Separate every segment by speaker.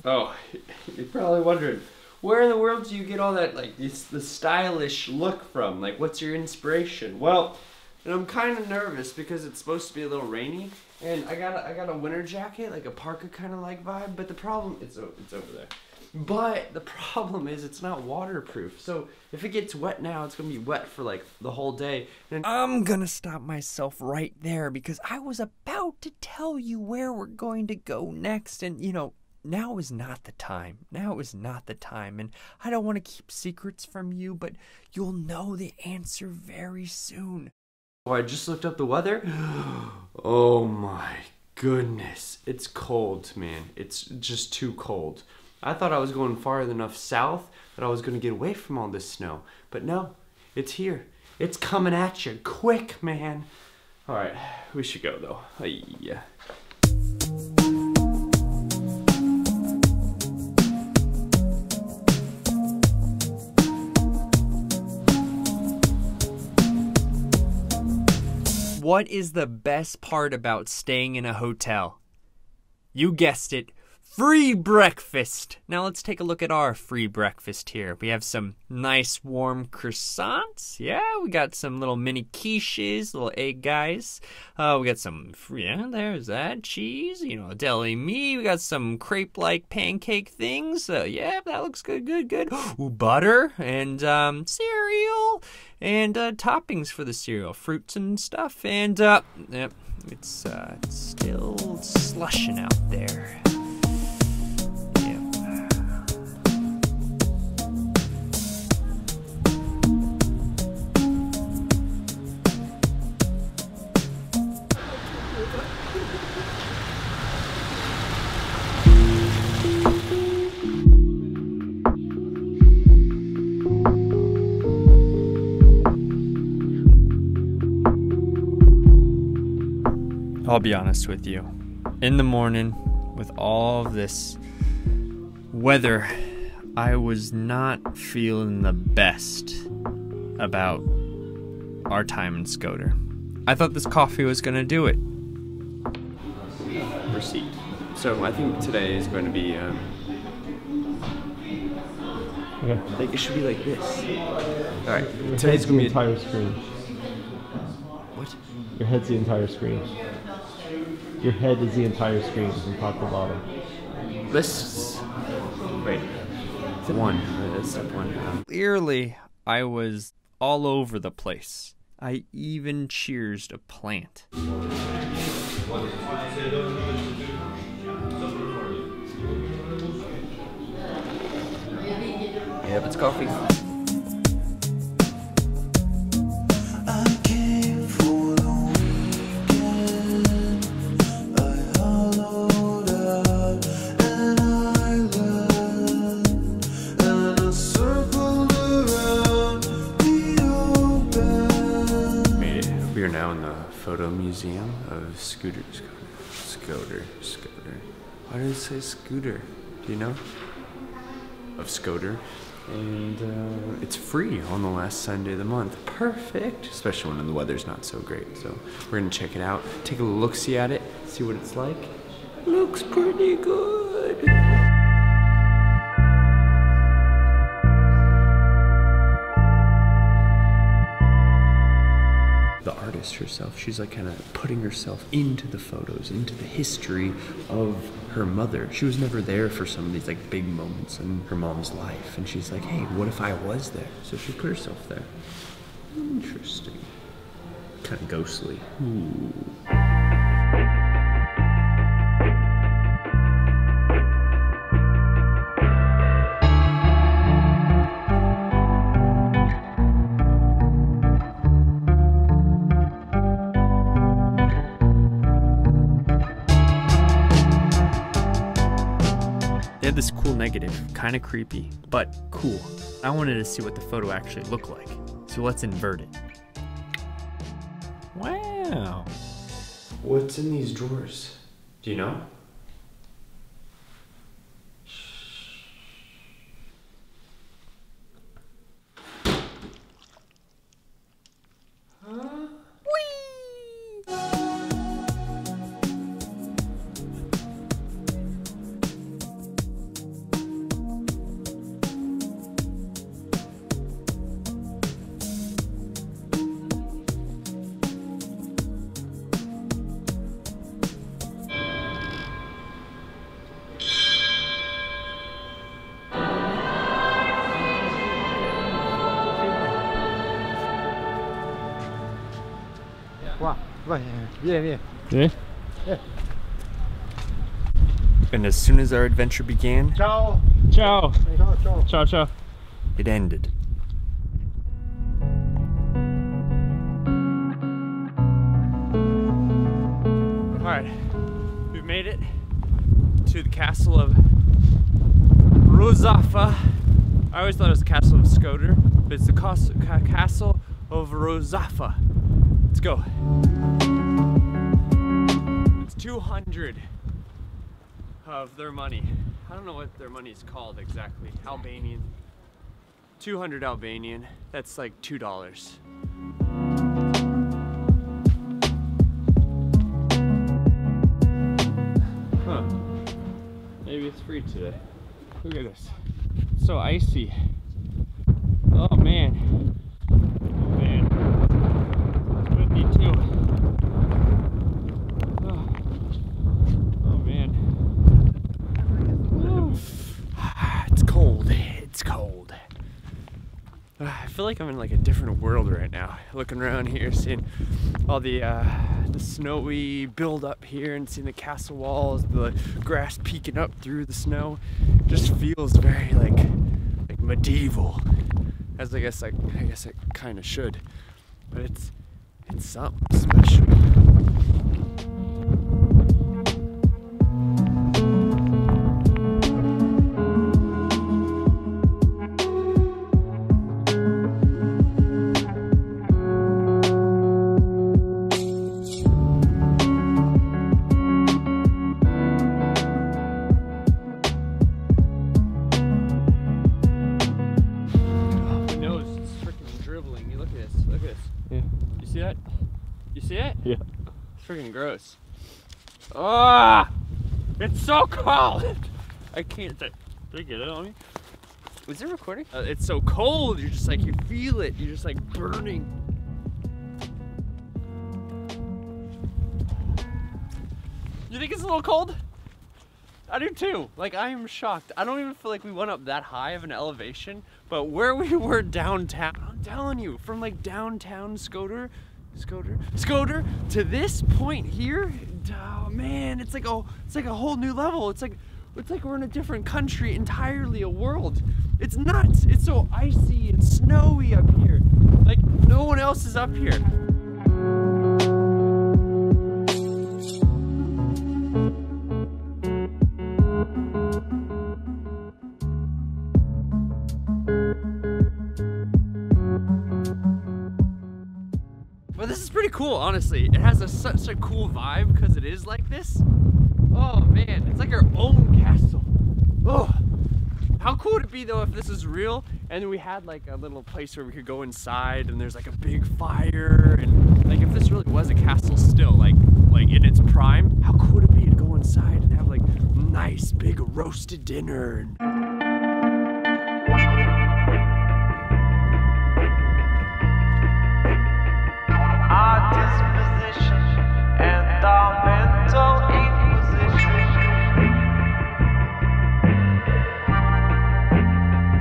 Speaker 1: Oh, you're probably wondering, where in the world do you get all that, like, the stylish look from? Like, what's your inspiration? Well, and I'm kind of nervous because it's supposed to be a little rainy, and I got a winter jacket, like a parka kind of like vibe, but the problem, it's over there. But the problem is it's not waterproof, so if it gets wet now, it's gonna be wet for like the whole day. And I'm gonna stop myself right there because I was about to tell you where we're going to go next, and you know, now is not the time. Now is not the time, and I don't want to keep secrets from you, but you'll know the answer very soon. Oh, I just looked up the weather. Oh my goodness. It's cold, man. It's just too cold. I thought I was going far enough south that I was going to get away from all this snow, but no, it's here. It's coming at you quick, man. All right, we should go though. Yeah. What is the best part about staying in a hotel? You guessed it, free breakfast. Now let's take a look at our free breakfast here. We have some nice warm croissants. Yeah, we got some little mini quiches, little egg guys. We got some, yeah, there's that, cheese, you know, deli meat. We got some crepe-like pancake things. Yeah, that looks good, good, good. Ooh, butter and cereal. And toppings for the cereal, fruits and stuff, and yep, it's still slushing out there. I'll be honest with you. In the morning, with all of this weather, I was not feeling the best about our time in Shkoder. I thought this coffee was gonna do it. Receipt. So I think today is going to be,
Speaker 2: okay.
Speaker 1: I think it should be like this. All right,
Speaker 2: Your
Speaker 1: today's gonna be
Speaker 2: the entire screen.
Speaker 1: What?
Speaker 2: Your head's the entire screen. Your head is the entire screen from top to bottom.
Speaker 1: This. Wait. Step one. Step one. Clearly, I was all over the place. I even cheersed a plant. Yep, it's coffee. Photo Museum of Shkoder. Why did it say scooter? Do you know? Of Shkoder. And it's free on the last Sunday of the month. Perfect! Especially when the weather's not so great. So we're gonna check it out, take a look-see at it, see what it's like. Looks pretty good! The artist herself, she's like kind of putting herself into the photos, into the history of her mother. She was never there for some of these like big moments in her mom's life, and she's like, hey, what if I was there? So she put herself there. Interesting. Kind of ghostly. Ooh. They had this cool negative, kind of creepy, but cool. I wanted to see what the photo actually looked like, so let's invert it.
Speaker 2: Wow.
Speaker 1: What's in these drawers? Do you know?
Speaker 3: Vai, vieni.
Speaker 2: Yeah.
Speaker 1: And as soon as our adventure began,
Speaker 3: Ciao.
Speaker 2: Ciao.
Speaker 3: Ciao, ciao.
Speaker 2: Ciao, ciao.
Speaker 1: it ended. Alright, we've made it to the castle of Rozafa. I always thought it was the castle of Shkoder, but it's the castle of Rozafa. Let's go. It's 200 of their money. I don't know what their money is called exactly. Albanian. 200 Albanian. That's like $2. Huh. Maybe it's free today. Look at this. It's so icy. Oh man. Oh man. Windy too. Oh man. It's cold. It's cold. I feel like I'm in like a different world right now. Looking around here, seeing all the snowy build up here, and seeing the castle walls, the grass peeking up through the snow. Just feels very like medieval, as I guess it kind of should. But it's something special.
Speaker 2: Yeah.
Speaker 1: You see that? You see it?
Speaker 2: Yeah.
Speaker 1: It's freaking gross. Ah! It's so cold! I can't. Did I get it on me? Is it recording? It's so cold. You're just like, you feel it. You're just like burning. You think it's a little cold? I do too. Like, I am shocked. I don't even feel like we went up that high of an elevation, but where we were downtown, I'm telling you, from like downtown Shkoder to this point here, oh man, it's like a whole new level. It's like we're in a different country entirely, a world. It's nuts. It's so icy and snowy up here. Like, no one else is up here. But this is pretty cool, honestly. It has such a cool vibe because it is like this. Oh man, it's like our own castle. Oh, how cool would it be though if this is real and we had like a little place where we could go inside and there's like a big fire, and like if this really was a castle still, like in its prime, how cool would it be to go inside and have like nice big roasted dinner and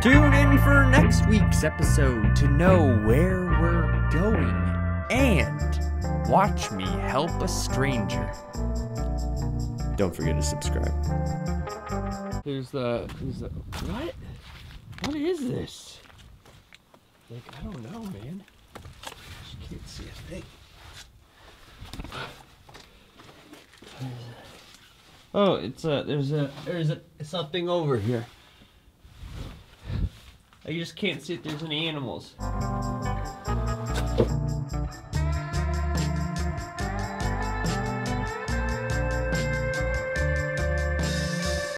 Speaker 1: tune in for next week's episode to know where we're going and watch me help a stranger. Don't forget to subscribe. There's the what? What is this? Like, I don't know, man. I can't see a thing. Oh, there's something over here. I just can't see if there's any animals.